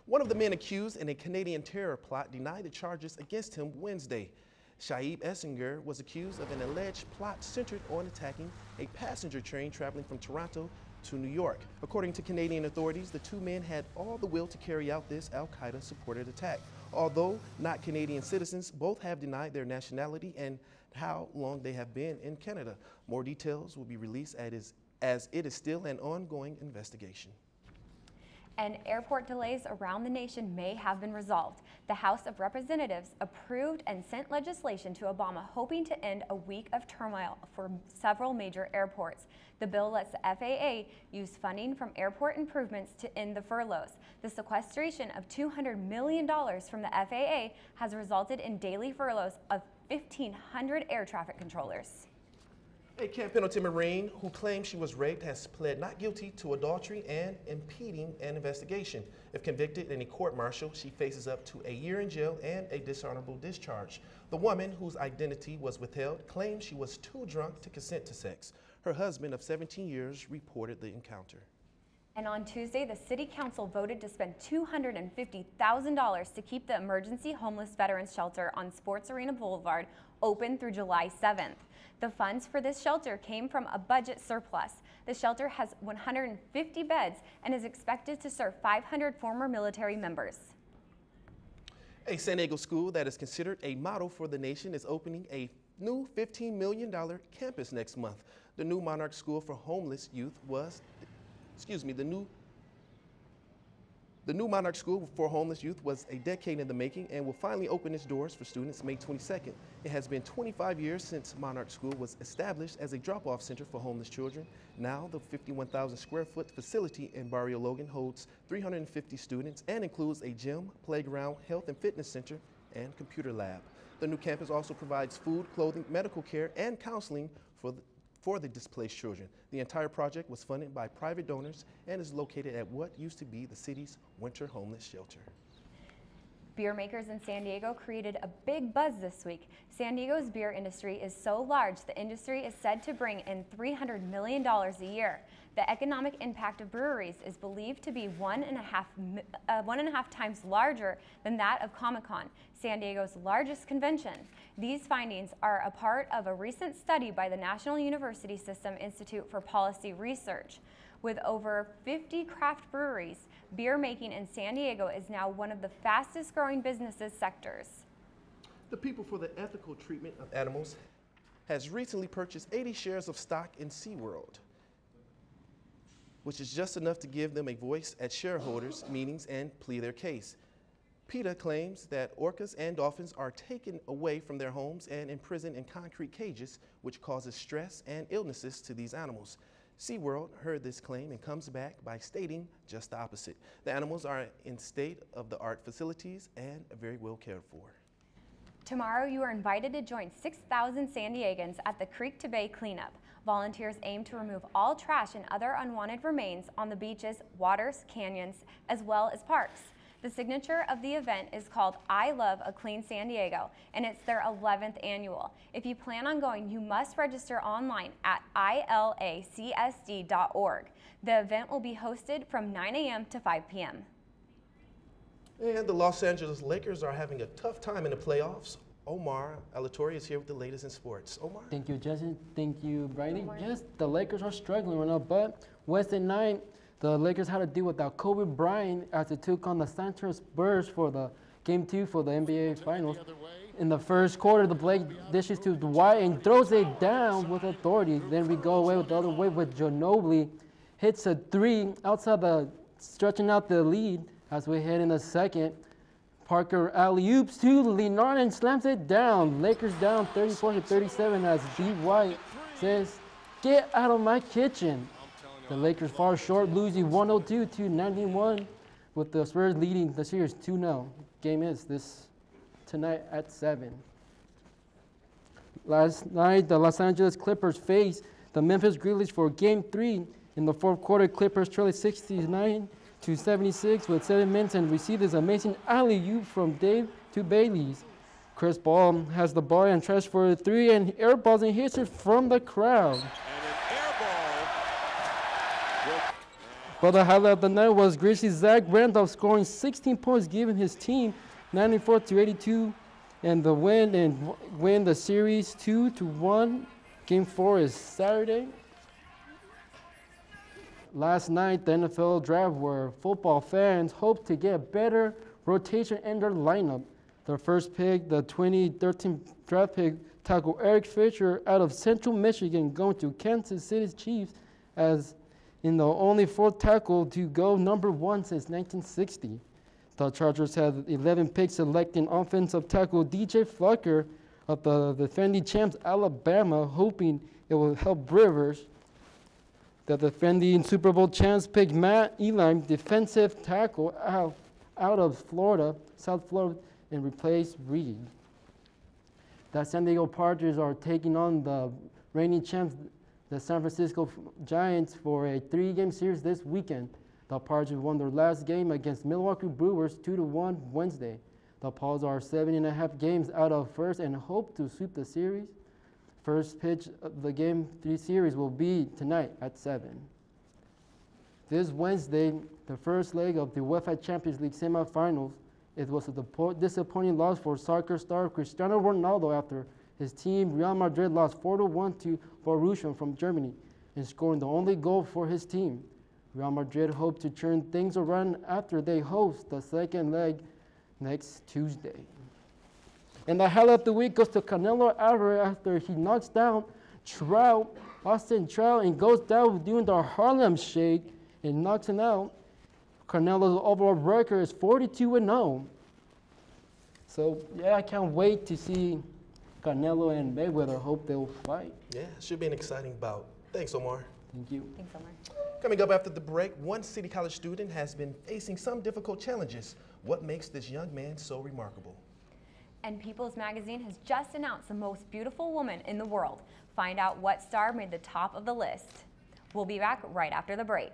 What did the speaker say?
One of the men accused in a Canadian terror plot denied the charges against him Wednesday. Shaib Essinger was accused of an alleged plot centered on attacking a passenger train traveling from Toronto to New York. According to Canadian authorities, the two men had all the will to carry out this al-Qaeda supported attack. Although not Canadian citizens, both have denied their nationality and how long they have been in Canada. More details will be released as it is still an ongoing investigation. And airport delays around the nation may have been resolved. The House of Representatives approved and sent legislation to Obama hoping to end a week of turmoil for several major airports. The bill lets the FAA use funding from airport improvements to end the furloughs. The sequestration of $200 million from the FAA has resulted in daily furloughs of 1,500 air traffic controllers. A Camp Pendleton Marine who claims she was raped has pled not guilty to adultery and impeding an investigation. If convicted in a court-martial, she faces up to a year in jail and a dishonorable discharge. The woman, whose identity was withheld, claimed she was too drunk to consent to sex. Her husband of 17 years reported the encounter. And on Tuesday, the City Council voted to spend $250,000 to keep the Emergency Homeless Veterans Shelter on Sports Arena Boulevard open through July 7th. The funds for this shelter came from a budget surplus. The shelter has 150 beds and is expected to serve 500 former military members. A San Diego school that is considered a model for the nation is opening a new $15 million campus next month. The new Monarch School for Homeless Youth was, the new Monarch School for Homeless Youth was a decade in the making and will finally open its doors for students May 22nd. It has been 25 years since Monarch School was established as a drop-off center for homeless children. Now, the 51,000 square foot facility in Barrio Logan holds 350 students and includes a gym, playground, health and fitness center, and computer lab. The new campus also provides food, clothing, medical care, and counseling for the displaced children. The entire project was funded by private donors and is located at what used to be the city's winter homeless shelter. Beer makers in San Diego created a big buzz this week. San Diego's beer industry is so large, the industry is said to bring in $300 million a year. The economic impact of breweries is believed to be one and a half times larger than that of Comic-Con, San Diego's largest convention. These findings are a part of a recent study by the National University System Institute for Policy Research. With over 50 craft breweries, beer making in San Diego is now one of the fastest growing businesses sectors. The People for the Ethical Treatment of Animals has recently purchased 80 shares of stock in SeaWorld, which is just enough to give them a voice at shareholders' meetings and plead their case. Pt2 claims that orcas and dolphins are taken away from their homes and imprisoned in concrete cages, which causes stress and illnesses to these animals. SeaWorld heard this claim and comes back by stating just the opposite. The animals are in state-of-the-art facilities and very well cared for. Tomorrow, you are invited to join 6,000 San Diegans at the Creek to Bay cleanup. Volunteers aim to remove all trash and other unwanted remains on the beaches, waters, canyons, as well as parks. The signature of the event is called I Love a Clean San Diego, and it's their 11th annual. If you plan on going, you must register online at ilacsd.org. The event will be hosted from 9 a.m. to 5 p.m. And the Los Angeles Lakers are having a tough time in the playoffs. Omar Alatorre is here with the latest in sports. Omar? Thank you, Justin. Thank you, Brady. Yes, the Lakers are struggling right now, but Wednesday night, the Lakers had to deal without Kobe Bryant as they took on the San Antonio Spurs for the Game 2 for the NBA Finals. In the first quarter, the Blake dishes to Dwight and throws it down with authority. Then we go away with the other way with Ginobili. Hits a three outside stretching out the lead as we head in the second. Parker alley-oops to Leonard and slams it down. Lakers down 34-37 as D. White says, "Get out of my kitchen." The Lakers fall short, losing 102-91, with the Spurs leading the series 2-0. Game is tonight at 7. Last night, the Los Angeles Clippers faced the Memphis Grizzlies for Game 3. In the fourth quarter, Clippers trailed 69-76 with 7 minutes and received this amazing alley-oop from Dave to Bailey's. Chris Paul has the ball and tries for a 3 and airballs and hits it from the crowd. But the highlight of the night was Grizzlies' Zach Randolph scoring 16 points, giving his team 94-82, and the win the series 2-1. Game 4 is Saturday. Last night, the NFL draft, where football fans hope to get a better rotation in their lineup. Their first pick, the 2013 draft pick, tackle Eric Fisher out of Central Michigan, going to Kansas City Chiefs as in the only fourth tackle to go number 1 since 1960. The Chargers had 11 picks, selecting offensive tackle DJ Flucker of the defending champs Alabama, hoping it will help Rivers. The defending Super Bowl champs picked Matt Elam, defensive tackle out of Florida, South Florida, and replaced Reed. The San Diego Padres are taking on the reigning champs, the San Francisco Giants, for a 3-game series this weekend. The Padres won their last game against Milwaukee Brewers 2-1 Wednesday. The Paws are 7.5 games out of first and hope to sweep the series. First pitch of the Game 3 series will be tonight at 7. This Wednesday, the first leg of the UEFA Champions League semifinals, it was a disappointing loss for soccer star Cristiano Ronaldo after his team Real Madrid lost 4-1 to Borussia from Germany and scoring the only goal for his team. Real Madrid hope to turn things around after they host the second leg next Tuesday. And the highlight of the week goes to Canelo Alvarez after he knocks down Austin Trout, and goes down doing the Harlem Shake and knocks him out. Canelo's overall record is 42-0. So, yeah, I can't wait to see Canelo and Mayweather. Hope they'll fight. Yeah, should be an exciting bout. Thanks, Omar. Thank you. Thanks, Omar. Coming up after the break, one City College student has been facing some difficult challenges. What makes this young man so remarkable? And People's Magazine has just announced the most beautiful woman in the world. Find out what star made the top of the list. We'll be back right after the break.